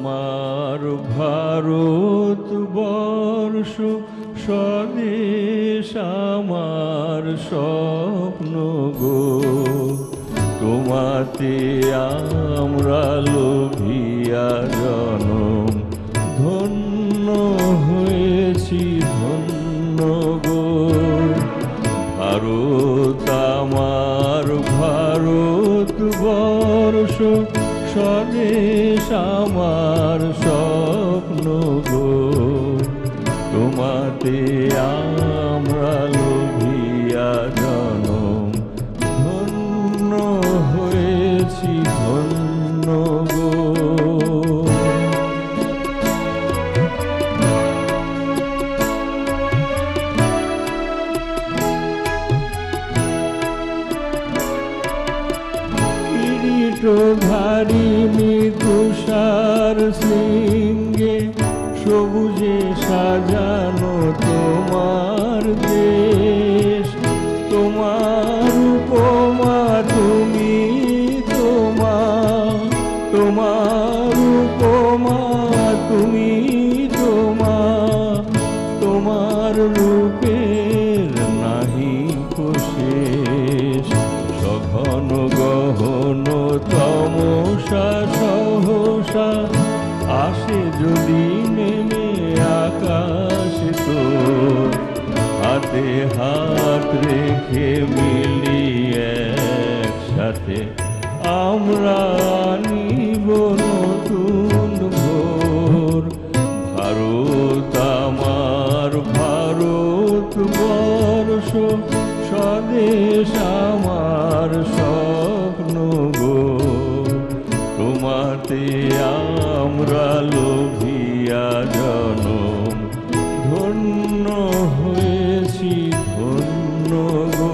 আমার ভারতবর্ষ স্বদেশ আমার স্বপ্ন গো, তোমাতে আমরা লোভিয়া জনম ধন্য হয়েছি ধন্য গো। ভারত আমার ভারতবর্ষ স্বদেশ আমার স্বপ্ন গো, তোমাতে আমরা লোভিয়া জনম ধন্য হয়েছি ধন্য গো। ধারিণী তুষার শৃঙ্গে সবুজে সাজানো তোমার দেশ, তোমার উপমা তুমি তোমার উপমা তুমি তোমার রূপের নাহি শেষ। সঘন গহন তমসা সহসা আসে যদি নেমে আকাশ তো, হাতে হাত রেখে মিলি একসাথে আমরা আনিব নতুন ভোর। ভারত আমার ভারতবর্ষ স্বদেশ আমার স্বপ্ন গো, তোমাতে আমরা লোভিয়া জনম ধন্য হয়েছি ধন্য গো।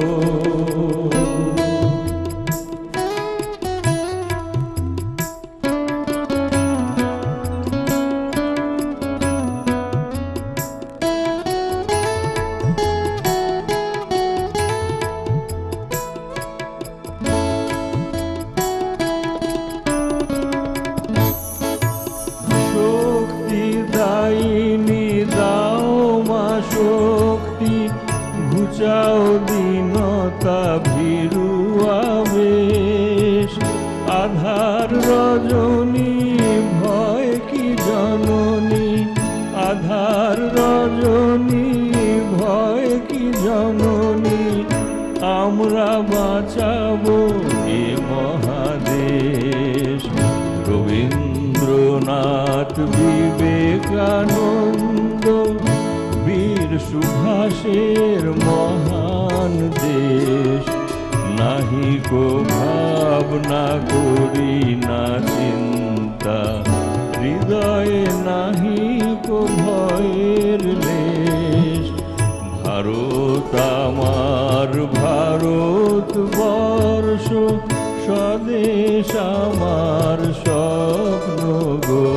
শক্তি ঘুচাও দীনতা ভীরু আবেশ, আধার রজনী ভয় কি জননী, আধার রজনী ভয় কি জননী, আমরা বাঁচাবো এ মহাদেশ। রবীন্দ্রনাথ বিবেকানন্দ বীর সুভাষের মহান দেশ, নাহি কো ভাবনা করি না চিন্তা, হৃদয়ে নাহি কো ভয়ের লেশ। ভারত আমার ভারতবর্ষ স্বদেশ আমার স্বপ্ন গো,